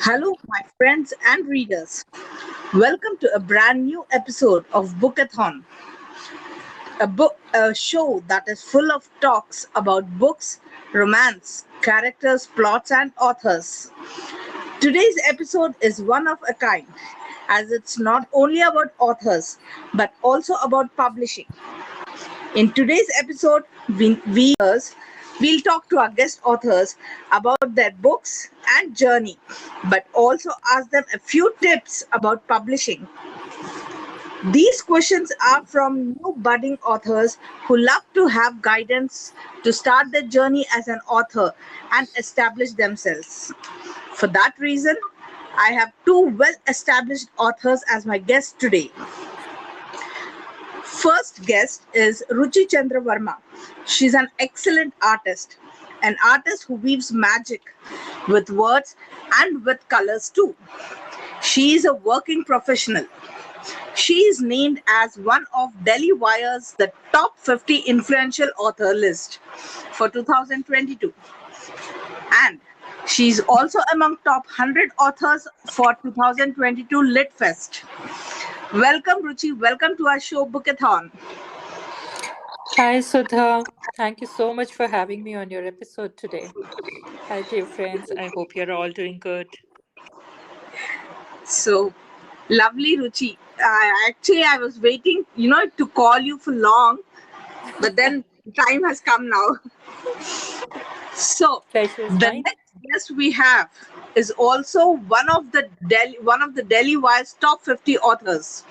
Hello, my friends and readers. Welcome to a brand new episode of Bookathon, a show that is full of talks about books, romance, characters, plots, and authors. Today's episode is one of a kind, as it's not only about authors but also about publishing. In today's episode, we'll talk to our guest authors about their books and journey, but also ask them a few tips about publishing. These questions are from new budding authors who love to have guidance to start their journey as an author and establish themselves. For that reason, I have two well established authors as my guests today. First guest is Ruchi Chandra Verma. She's an excellent artist who weaves magic with words and with colors too. She is a working professional. She is named as one of Delhi Wire's the top 50 influential author list for 2022. And she is also among top 100 authors for 2022 Litfest. Welcome, Ruchi. Welcome to our show, Bookathon. Hi, Sudha. Thank you so much for having me on your episode today. Hi, dear friends. I hope you're all doing good. So lovely, Ruchi. I was waiting, to call you for long, but then time has come now. So Pleasure is the mine. next guest we have is also one of the Delhi Wire's top 50 authors.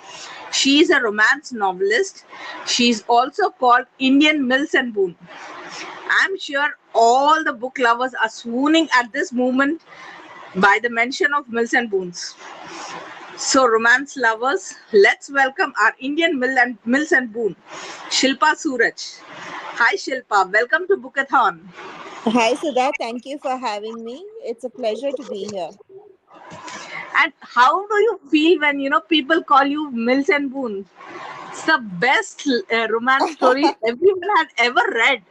She is a romance novelist. She is also called Indian Mills and Boon. I'm sure all the book lovers are swooning at this moment by the mention of Mills and Boons. So, romance lovers, let's welcome our Indian Mills and Boon, Shilpa Suraj. Hi, Shilpa. Welcome to Bookathon. Hi, Sudha. Thank you for having me. It's a pleasure to be here. And how do you feel when people call you Mills and Boon? It's the best romance story everyone had ever read.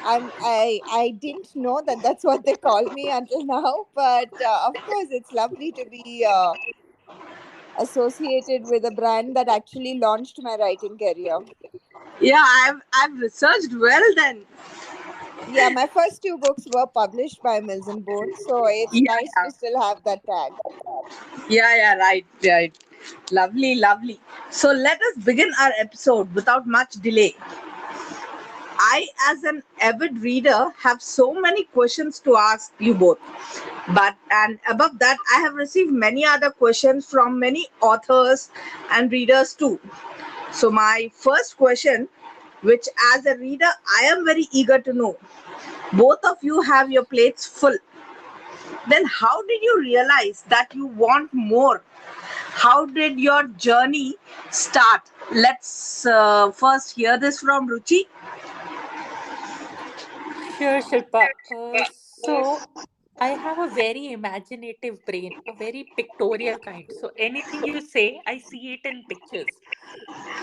I didn't know that that's what they call me until now, but of course, it's lovely to be associated with a brand that actually launched my writing career. Yeah, I've researched well then. Yeah, my first two books were published by Mills and Bones, so it's Yeah, nice to still have that tag. yeah, right, right. Lovely, lovely. So let us begin our episode without much delay. I, as an avid reader, have so many questions to ask you both. But and above that, I have received many other questions from many authors and readers too. So my first question, which as a reader I am very eager to know, both of you have your plates full. Then how did you realize that you want more? How did your journey start? Let's first hear this from Ruchi. Sure, Shilpa. So, I have a very imaginative brain, a very pictorial kind. So, anything you say, I see it in pictures.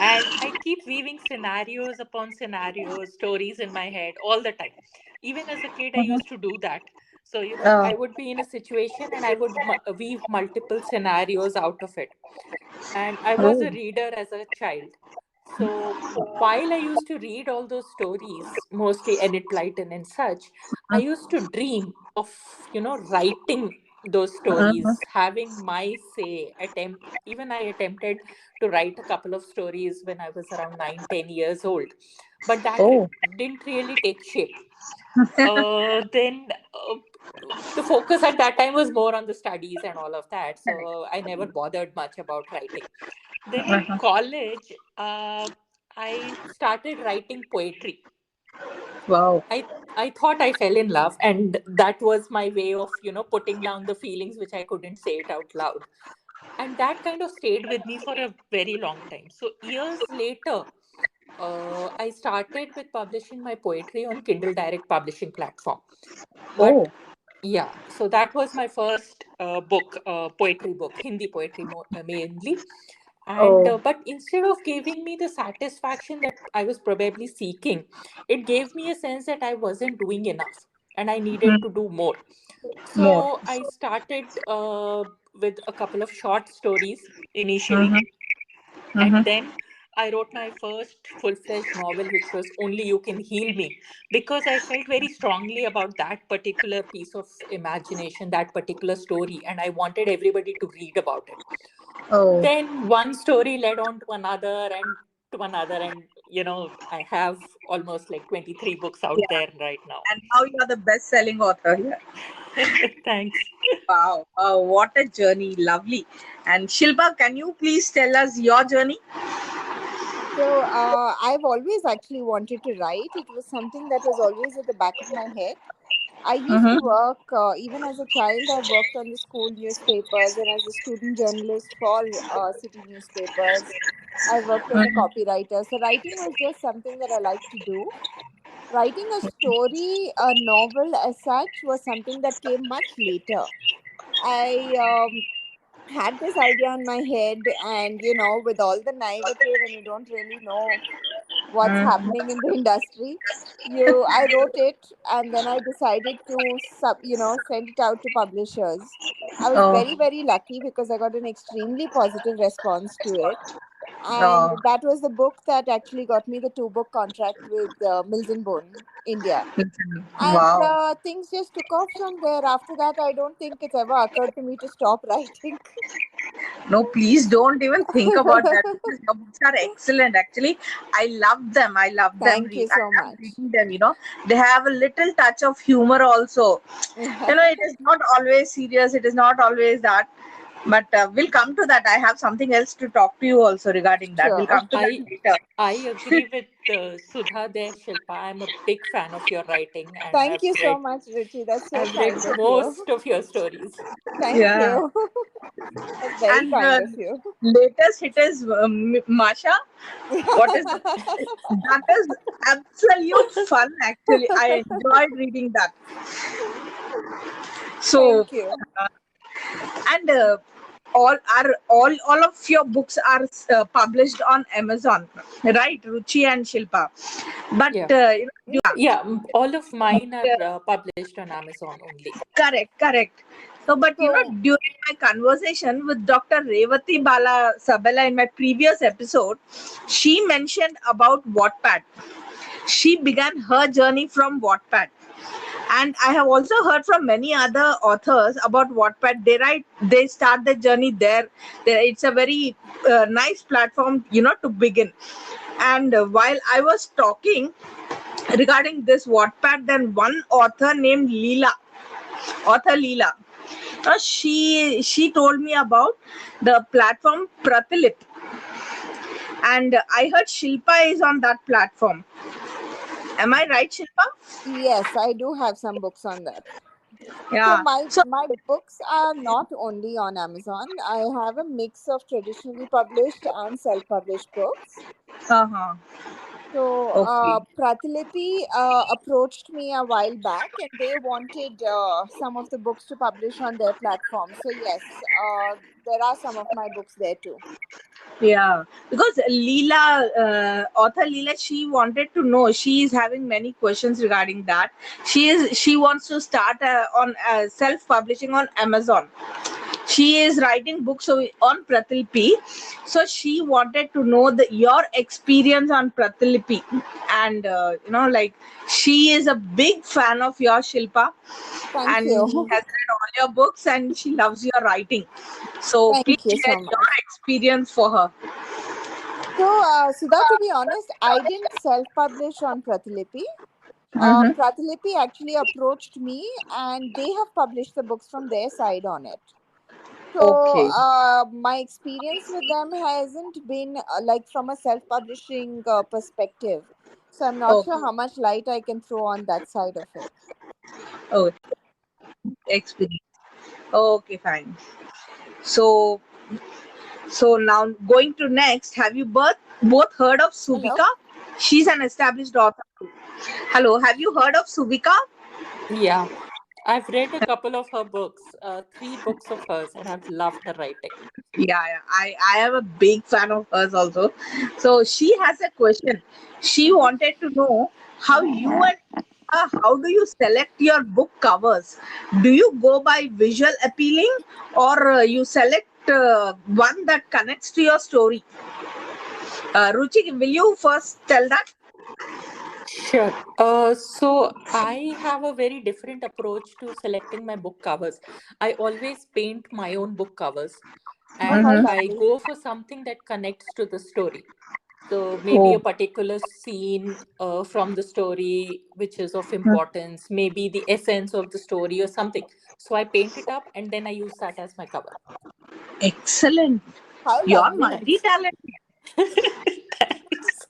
And I keep weaving scenarios upon scenarios, stories in my head all the time. Even as a kid, I used to do that. So, I would be in a situation and I would weave multiple scenarios out of it. And I was a Oh. reader as a child. So while I used to read all those stories, mostly Enid Blyton and such, I used to dream of, writing those stories, having my say, even I attempted to write a couple of stories when I was around 9, 10 years old. But that Oh. didn't really take shape. Then the focus at that time was more on the studies and all of that. So I never bothered much about writing. Then in college, I started writing poetry. Wow. I thought I fell in love, and that was my way of putting down the feelings which I couldn't say it out loud, and that kind of stayed with me for a very long time. So years later, I started with publishing my poetry on Kindle Direct Publishing platform, but Oh. yeah, so that was my first book, poetry book, Hindi poetry mainly. And Oh. but instead of giving me the satisfaction that I was probably seeking, it gave me a sense that I wasn't doing enough and I needed to do more. More. So I started with a couple of short stories initially, Mm-hmm. and Mm-hmm. then I wrote my first full-fledged novel, which was Only You Can Heal Me, because I felt very strongly about that particular piece of imagination, that particular story, and I wanted everybody to read about it. Oh. Then one story led on to another, and I have almost like 23 books out Yeah. there right now. And now you are the best-selling author here. Thanks. Wow. What a journey. Lovely. And Shilpa, can you please tell us your journey? So I've always actually wanted to write. It was something that was always at the back of my head. I used to Mm-hmm. work, even as a child, I worked on the school newspapers and as a student journalist for city newspapers. I worked as a copywriter. So writing was just something that I liked to do. Writing a story, a novel as such, was something that came much later. I had this idea in my head, and with all the naivete when you don't really know what's Mm-hmm. happening in the industry, I wrote it, and then I decided to send it out to publishers. I was Oh. very, very lucky because I got an extremely positive response to it, and Oh. that was the book that actually got me the 2-book contract with Mills and Bone India. And Wow. things just took off from there. After that, I don't think it's ever occurred to me to stop writing. No, please don't even think about that because your books are excellent. Actually, I love them. I love them. Thank you I so love much. reading them. They have a little touch of humor also. It is not always serious. It is not always that. But we'll come to that. I have something else to talk to you also regarding that. We'll Sure. come to that I later. I agree with Sudha there, Shilpa. I'm a big fan of your writing, and Thank you so much, Ruchi. That's so I've read kind of you. most of your stories. Thank Yeah. you. That's very And kind of you. latest hit is Masha. What is that? Is absolute fun. Actually, I enjoyed reading that. So, Thank you. and all of your books are published on Amazon, right? Ruchi and Shilpa. But Yeah. Yeah, all of mine are published on Amazon only. correct. So, but So, during my conversation with Dr. Revati Bala Sabella in my previous episode, she mentioned about Wattpad. She began her journey from Wattpad. And I have also heard from many other authors about Wattpad. They start their journey there. It's a very nice platform, to begin. And while I was talking regarding this Wattpad, then one author named author Leela, she told me about the platform Pratilip, and I heard Shilpa is on that platform. Am I right, Shilpa? yes, I do have some books on that. So Yeah. my So, my books are not only on Amazon. I have a mix of traditionally published and self-published books. uh-huh. So Okay. Pratilipi approached me a while back, and they wanted some of the books to publish on their platform. So yes, there are some of my books there too. Yeah, because author Leela, she wanted to know. She is having many questions regarding that. She wants to start on self publishing on Amazon. She is writing books on Pratilpi, so she wanted to know your experience on Pratilpi, and like she is a big fan of your Shilpa, Thank and she you. has read all your books and she loves your writing. So please Thank you share so your much. experience for her. So, Sudha, to be honest, I didn't self-publish on Pratilipi. Mm-hmm. Pratilipi actually approached me, and they have published the books from their side on it. So, Okay. my experience with them hasn't been like from a self-publishing perspective. So, I'm not sure Okay. how much light I can throw on that side of it. Oh, experience. Okay, fine. So, now going to next. Have you both heard of Hello? Suvika? She's an established author too. Hello, have you heard of Suvika? Yeah, I've read a couple of her books, 3 books of hers, and I've loved her writing. Yeah. I am a big fan of hers also. So she has a question. She Mm-hmm. wanted to know how you and how do you select your book covers? Do you go by visual appealing, or you select one that connects to your story? Ruchi, will you first tell that? Sure. So I have a very different approach to selecting my book covers. I always paint my own book covers, Oh, how and Mm-hmm. I lovely. go for something that connects to the story. So maybe a Oh, particular scene from the story which is of mm, importance, maybe the essence of the story or something. So I paint it up and then I use that as my cover. excellent. How You're lovely. multi Thanks. talented. Thanks.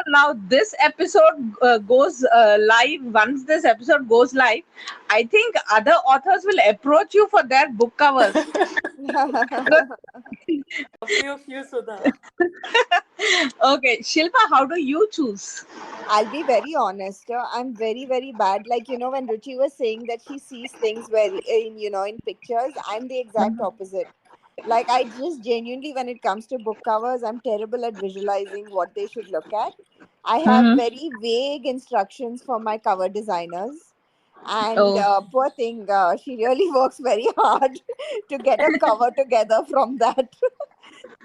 Now this episode goes live. Once this episode goes live, I think other authors will approach you for their book covers. Copy of you, Sudha. Okay, Shilpa, how do you choose? I'll be very honest. I'm very, very bad. Like, when Ruchi was saying that she sees things very in pictures, I'm the exact opposite. Like, I just genuinely, when it comes to book covers, I'm terrible at visualizing what they should look at. I have Mm-hmm. very vague instructions for my cover designers. And Oh. poor thing, she really works very hard to get a cover together from that.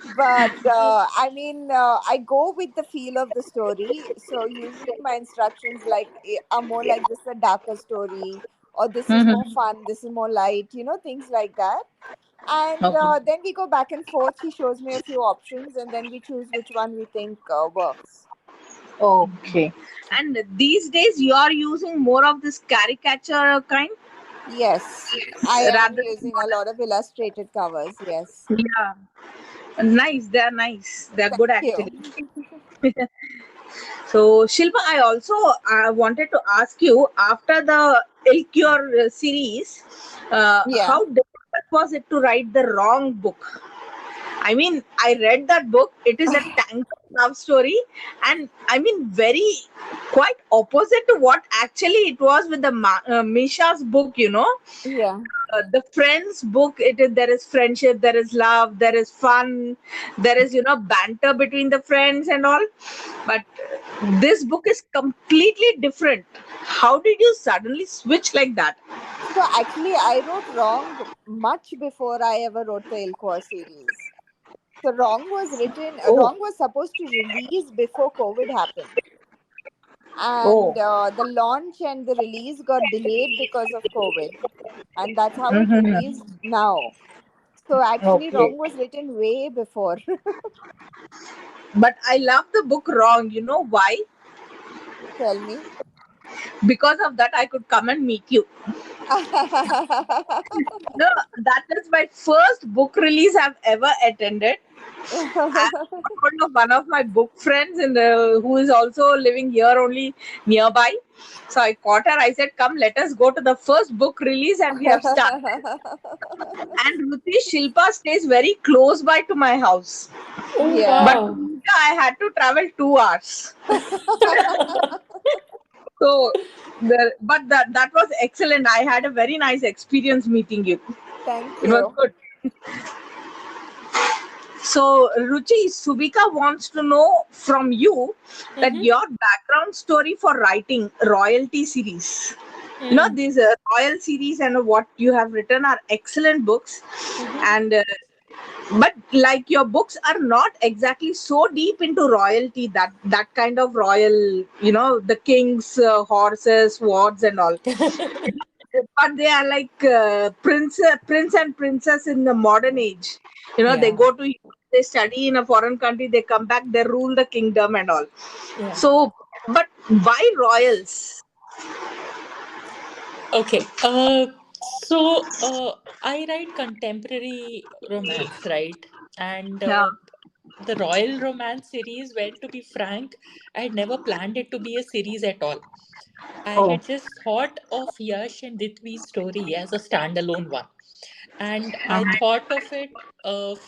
But I go with the feel of the story. So usually my instructions are more like, this is a darker story, or this is more Mm-hmm. fun, this is more light, things like that. And Okay. then we go back and forth. She shows me a few options, and then we choose which one we think works. Okay. And these days, you are using more of this caricature kind Yes, I am rather than using a lot of illustrated covers. Yes. modern. Yeah. Nice. They are nice. They are Thank good you. actually. So, Shilpa, I also wanted to ask you, after the Ilcure series, Yeah. how difficult was it to write the wrong book? I mean, I read that book. It is a tank love story, and I mean, very quite opposite to what actually it was with the Misha's book. Yeah. The Friends book. There is friendship, there is love, there is fun, there is banter between the friends and all. But this book is completely different. How did you suddenly switch like that? So actually, I wrote Wrong much before I ever wrote the Ilkwa series. So Oh, Wrong was supposed to release before COVID happened. oh. And the launch and the release got delayed because of COVID. And that's how it Mhm. released now. So actually, Okay. Wrong was written way before. But I love the book Wrong. You know why? Tell me. Because of that, I could come and meet you. No, that is my first book release I've ever attended. I found of one of my book friends who is also living here only nearby. So I caught her. I said, "Come, let us go to the first book release," and we have started. And Ruti, Shilpa stays very close by to my house, Oh, Yeah. but to wow. meet her, I had to travel 2 hours. So, that was excellent. I had a very nice experience meeting you. Thank It was you. good. So, Ruchi, Subika wants to know from you that Mm-hmm. your background story for writing royalty series. Mm-hmm. These royal series and what you have written are excellent books, Mm-hmm. and but like your books are not exactly so deep into royalty, that kind of royal, the king's horses, swords, and all. But they are like prince and princess in the modern age. They Yeah. go to, they study in a foreign country, they come back, they rule the kingdom and all. Yeah. So, but why royals? Okay. I write contemporary romance, right? And Yeah. the Royal Romance series, well, to be frank, I had never planned it to be a series at all. I Oh. had just thought of Yash and Ditvi's story as a standalone one. And I thought of it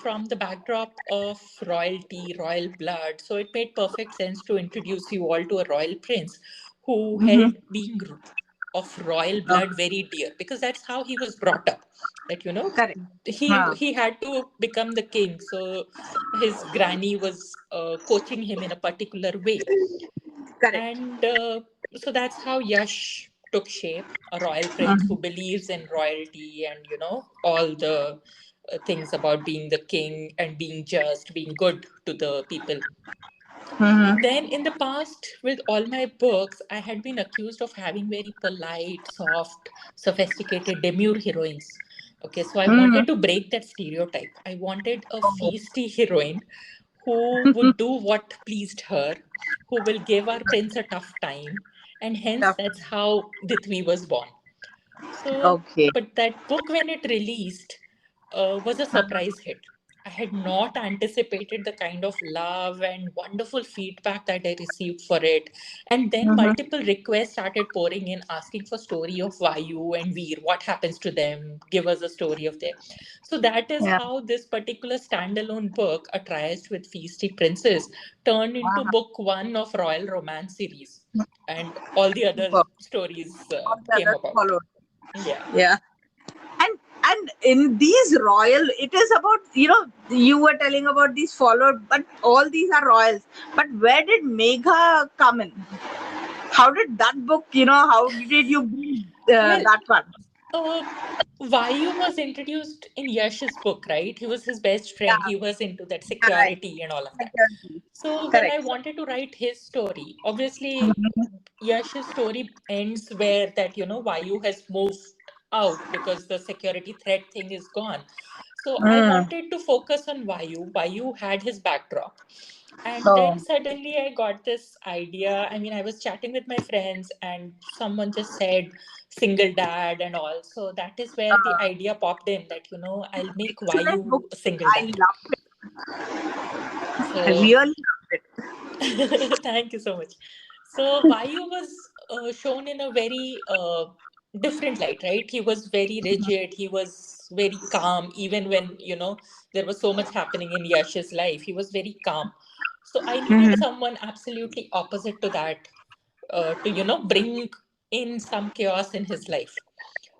from the backdrop of royalty, royal blood. So it made perfect sense to introduce you all to a royal prince who Mm-hmm. held being of royal blood very dear, because that's how he was brought up. That Correct. he Huh. he had to become the king. So his granny was coaching him in a particular way. Correct. And So that's how Yash took shape, a royal prince who believes in royalty and, all the things about being the king and being just, being good to the people. Mm-hmm. Then in the past, with all my books, I had been accused of having very polite, soft, sophisticated, demure heroines. Okay, so I Mm-hmm. wanted to break that stereotype. I wanted a feisty heroine who would do what pleased her, who will give our prince a tough time, and hence Tough. that's how Ditvi was born. So, Okay. but that book, when it released, was a surprise hit. I had not anticipated the kind of love and wonderful feedback that I received for it. And then Mm-hmm. multiple requests started pouring in, asking for story of Vayu and Veer. What happens to them? Give us a story of them. So that is Yeah. how this particular standalone book, A Tryst with Feisty Princess, turned into Wow. book one of Royal Romance series. And all the other Super. stories All the came others about. followed. Yeah. Yeah. And in these royal, it is about, you were telling about these followed, but all these are royals. But where did Megha come in? How did that book, how did you build Well, that one? uh, Vayu was introduced in Yash's book, right? He was his best friend. Yeah, He was into that yeah, right. security and all of that. Security. So when I Correct. wanted to write his story, obviously Mhm. Yash's story ends where that, Vayu has moved out because the security threat thing is gone. So I Mm. wanted to focus on Vayu. Vayu had his backdrop. And then Oh, suddenly I got this idea. I mean, I was chatting with my friends and someone just said single dad and all. So that is where the uh, idea popped in that, I'll make excellent book. Vayu a single I dad. loved it. I So really loved it. thank you so much. So Vayu was shown in a very different light, right? He was very rigid. He was very calm, even when there was so much happening in Yash's life. He was very calm. So I needed Mhm. someone absolutely opposite to that, to bring in some chaos in his life.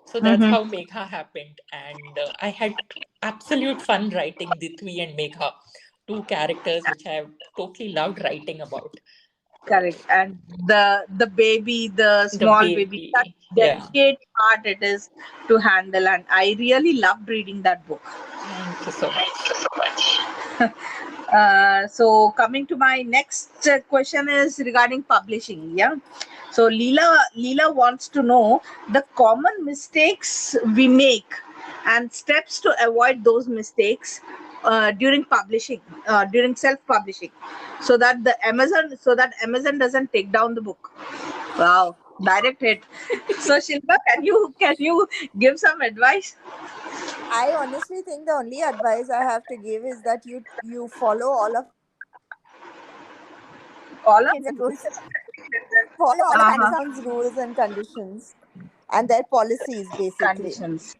So that's Mhm. how Megha happened, and I had absolute fun writing Ditvi and Megha, two characters which I have totally loved writing about. Correct. And the baby, the The small baby, that baby, yeah. delicate part it is to handle. And I really loved reading that book. Thank you so much. So coming to my next question is regarding publishing. Yeah. So Leela wants to know the common mistakes we make and steps to avoid those mistakes during publishing, during self-publishing, so that Amazon doesn't take down the book. Wow, direct hit. So Shilpa, can you give some advice? I honestly think the only advice I have to give is that you follow all of All of Amazon's rules, follow all of uh-huh. Amazon's rules and conditions and their policies basically. Conditions.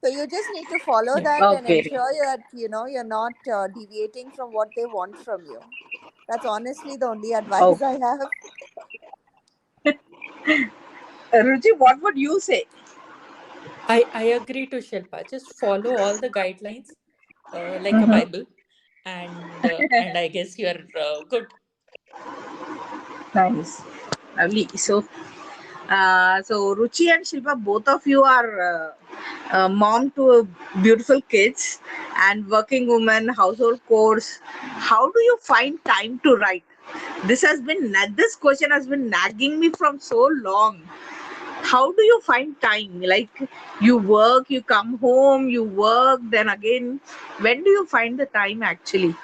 So you just need to follow Yeah. that and Okay. ensure that you're not deviating from what they want from you. That's honestly the only Oh, advice I have. Ruchi, what would you say? I agree to Shilpa. Just follow all the guidelines like a Mm-hmm. Bible, and I guess you're good. Nice. Lovely. So Ruchi and Shilpa, both of you are mom to beautiful kids and working woman, household chores. How do you find time to write? This question has been nagging me from so long. How do you find time? Like, you work, you come home, you work, then again, when do you find the time actually?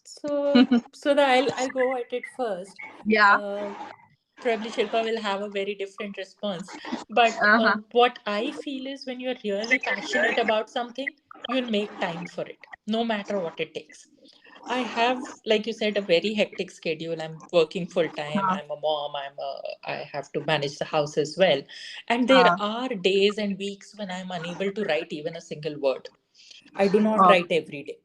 So that I'll go at it first. Yeah. Uh, Probably Shilpa will have a very different response. But Uh-huh. what I feel is when you're really passionate about something, you'll make time for it, no matter what it takes. I have, like you said, a very hectic schedule. I'm working full time. Uh, I'm a mom. I have to manage the house as well. And there uh, are days and weeks when I'm unable to write even a single word. I do not uh, write every day.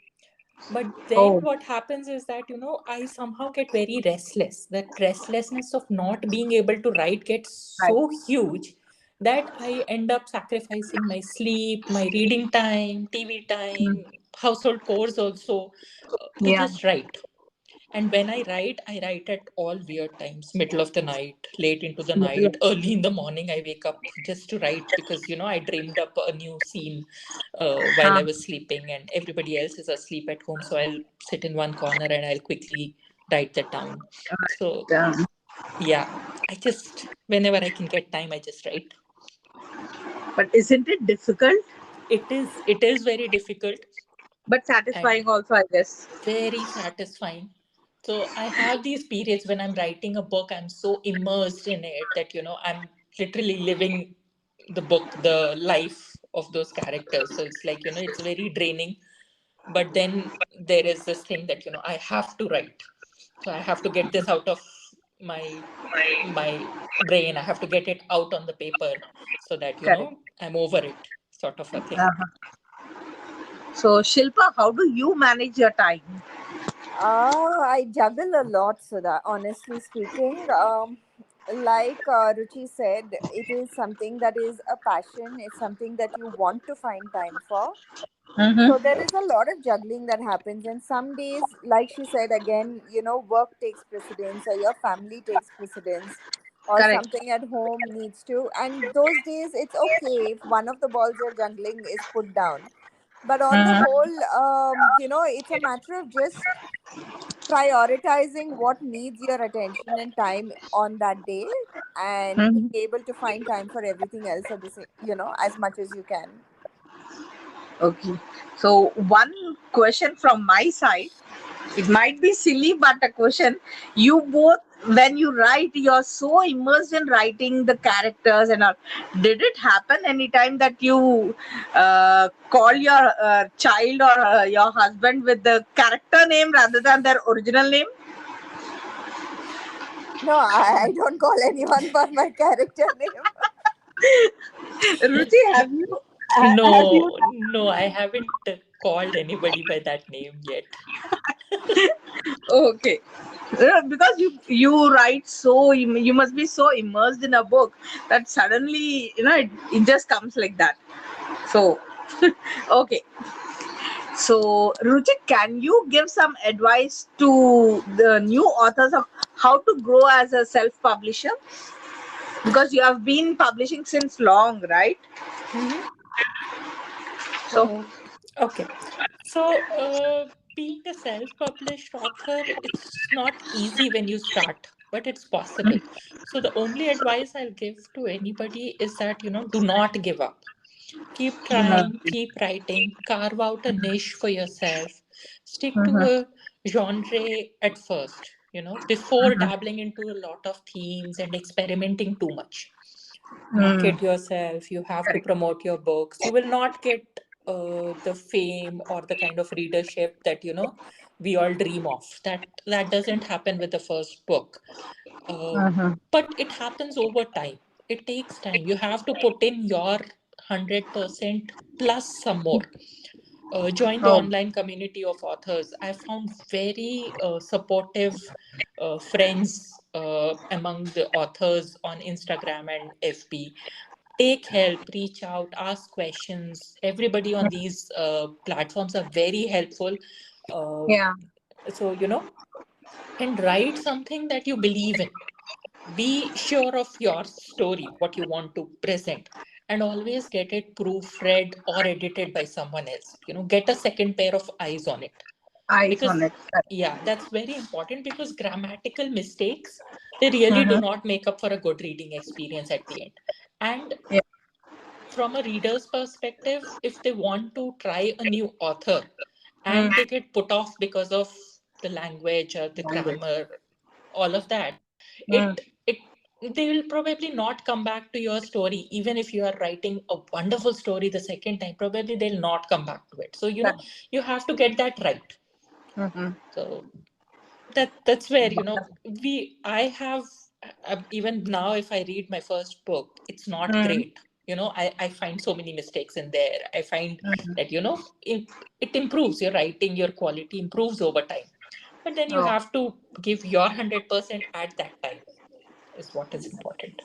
But then oh, what happens is that, I somehow get very restless. That restlessness of not being able to write gets right. so huge that I end up sacrificing my sleep, my reading time, TV Mm. time, household chores also, to Yeah. just write. And when I write at all weird times, middle of the night, late into the Middle night, early in the morning. I wake up just to write because I dreamed up a new scene while of- I was sleeping, and everybody else is asleep at home. So I'll sit in one corner and I'll quickly write that down. So um, yeah, I just whenever I can get time, I just write. but isn't it difficult It is very difficult but and satisfying also, I guess? very satisfying. So I have these periods when I'm writing a book, I'm so immersed in it that, I'm literally living the book, the life of those characters. So it's like, it's very draining. But then there is this thing that, I have to write. So I have to get this out of my my brain. I have to get it out on the paper so that, Correct. I'm over it, sort of a thing. Uh-huh. So, Shilpa, how do you manage your time? I juggle a lot, Sudha, honestly speaking. Like Ruchi said, it is something that is a passion, it's something that you want to find time for. So Mm-hmm. there is a lot of juggling that happens, and some days, like she said again, work takes precedence, or your family takes precedence, or Correct. something at home needs to. And those days, it's okay if one of the balls you're juggling is put down. But on the Mm-hmm. whole, it's a matter of just prioritizing what needs your attention and time on that day, and being Mm-hmm. able to find time for everything else at the same, as much as you can. Okay. So, one question from my side. It might be silly, but a question. You both, when you write, you're so immersed in writing the characters and all. Did it happen anytime that you call your child or your husband with the character name rather than their original name? No, I don't call anyone by my character name. Ruchi, have you? No, no, I haven't called anybody by that name yet. Okay. Because you write so you must be so immersed in a book that suddenly it just comes like that. So okay. So, Ruchik, can you give some advice to the new authors of how to grow as a self publisher? Because you have been publishing since long, right? Hmm. So, Okay. So, being a self-published author, it's not easy when you start, but it's possible. So, the only advice I'll give to anybody is that, do not give up. Keep trying, keep writing, carve out a niche for yourself, stick to Mhm, a genre at first, before mhm, dabbling into a lot of themes and experimenting too much. mhm. Market yourself, you have to Correct. promote your books. You will not get the fame or the kind of readership that we all dream of. That doesn't happen with the first book. uh, Mhm, but it happens over time. It takes time. You have to put in your 100% plus some more. Join the oh, online community of authors. I found very supportive friends among the authors on Instagram and FB. Take help, reach out, ask questions. Everybody on these platforms are very helpful. Uh, yeah. so, and write something that you believe in. Be sure of your story, what you want to present, and always get it proofread or edited by someone else. Get a second pair of eyes on it. Eyes on Because, it. Correct. yeah, that's very important because grammatical mistakes, they really do Mhm, not make up for a good reading experience at the end. And yeah. from a reader's perspective, if they want to try a new author Mm, and they get put off because of the language or the language. grammar, all of that, Mm, it they will probably not come back to your story. Even if you are writing a wonderful story the second time, probably they'll not come back to it. So correct. you have to get that right. Mhm. So that's where we I have even now, if I read my first book, it's not Mm, great. I find so many mistakes in there. I find mhm. that it improves your writing, your quality improves over time, but then you Oh, have to give your 100% at that time, is what is important.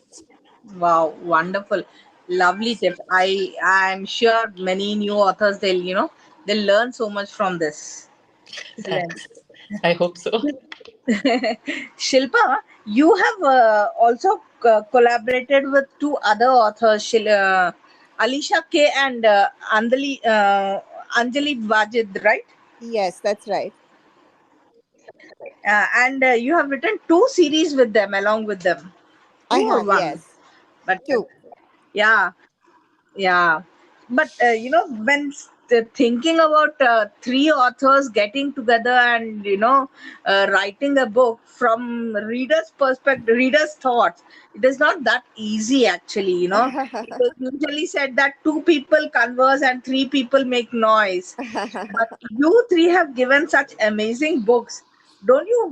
wow, wonderful. Lovely tips. I'm sure many new authors they'll learn so much from this. Excellent. Thanks. I hope so. Shilpa, you have also collaborated with two other authors, Alisha K and Anjali Wajid, right? Yes, that's right. And you have written two series with them, along with them. Two I or have, one? yes. But Two. yeah, yeah. But thinking about three authors getting together and writing a book from reader's perspective, reader's thoughts, it is not that easy actually. It is usually said that two people converse and three people make noise. But you three have given such amazing books. Don't you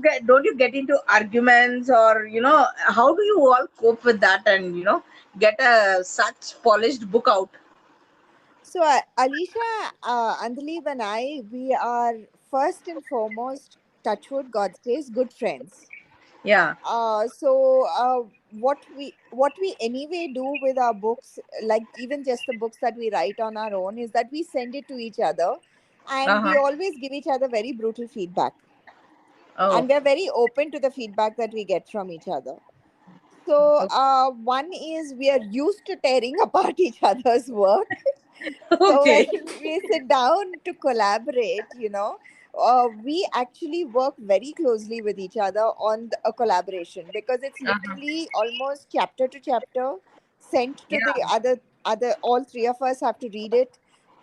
get into arguments, or how do you all cope with that and get a such polished book out? So, Alicia, Andalib, and I, we are first and foremost, touchwood, God's grace, good friends. Yeah. What we anyway do with our books, like even just the books that we write on our own, is that we send it to each other, and we Uh-huh. always give each other very brutal feedback, Oh, and we're very open to the feedback that we get from each other. So, okay. one is we are used to tearing apart each other's work. So when Okay. we sit down to collaborate, we actually work very closely with each other on a collaboration, because it's Uh-huh. literally almost chapter to chapter sent to the Yeah. other. All three of us have to read it.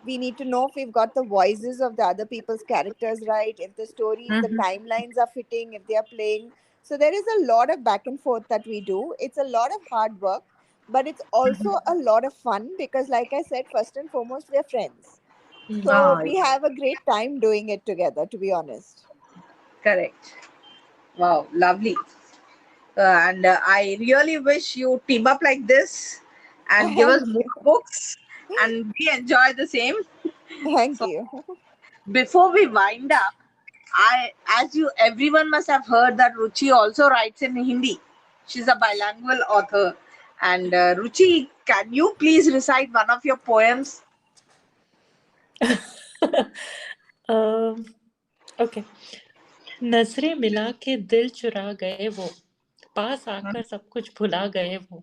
We need to know if we've got the voices of the other people's characters right, if the stories, the Mm-hmm. timelines are fitting, if they are playing. So there is a lot of back and forth that we do. It's a lot of hard work, but it's also a lot of fun, because like I said, first and foremost, we're friends. So Ah, we have a great time doing it together, to be honest. correct. Wow, lovely. And I really wish you team up like this and give us Thank more you. books, and we enjoy the same. Thank So you. before we wind up, as you everyone must have heard that Ruchi also writes in Hindi. She's a bilingual author. And Ruchi, can you please recite one of your poems? um, okay. नजरें मिला के दिल चुरा गए वो, पास आकर सब कुछ भुला गए वो,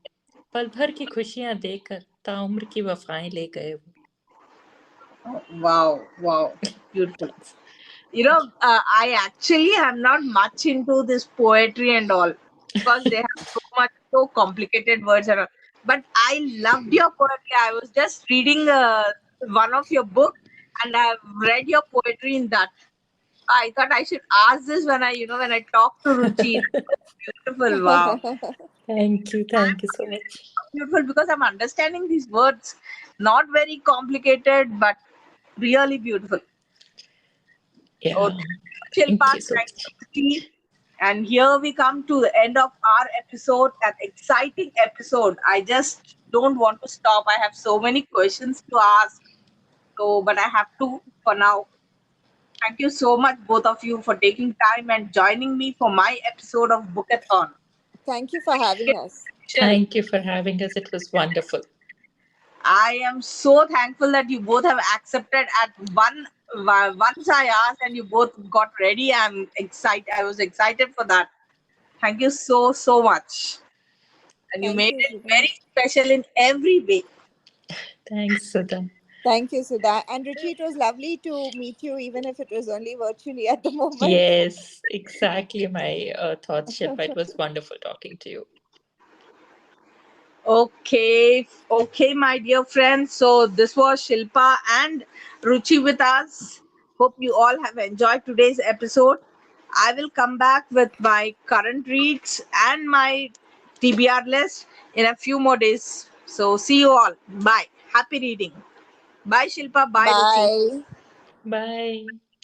पल भर की खुशियां देकर ताउम्र की वफाएं ले गए वो. Wow, wow, beautiful. Thanks. I actually am not much into this poetry and all, because they have so complicated words and all. But I loved your poetry. I was just reading one of your book, and I've read your poetry in that. I thought I should ask this when I talk to Ruchi. Beautiful, wow, Thank you so much. beautiful, because I'm understanding these words. Not very complicated, but really beautiful. Oh, Yeah, Shilpa, thank you so thank much. you. And here we come to the end of our episode, an exciting episode. I just don't want to stop. I have so many questions to ask. So, but I have to for now. Thank you so much, both of you, for taking time and joining me for my episode of Bookathon. Thank you for having us. Special. Thank you for having us. It was wonderful. I am so thankful that you both have accepted at once I asked and you both got ready. I'm excited. I was excited for that. Thank you so much. And you Thank made you, it Sudha. very special in every way. Thanks, Sudha. Thank you, Sudha. And Ruchi, it was lovely to meet you, even if it was only virtually at the moment. Yes, exactly my thoughts, Shilpa. It was wonderful talking to you. Okay, my dear friends. So this was Shilpa and Ruchi with us. Hope you all have enjoyed today's episode. I will come back with my current reads and my TBR list in a few more days. So see you all. Bye. Happy reading. Bye Shilpa. Bye Ruchi. Bye. Bye.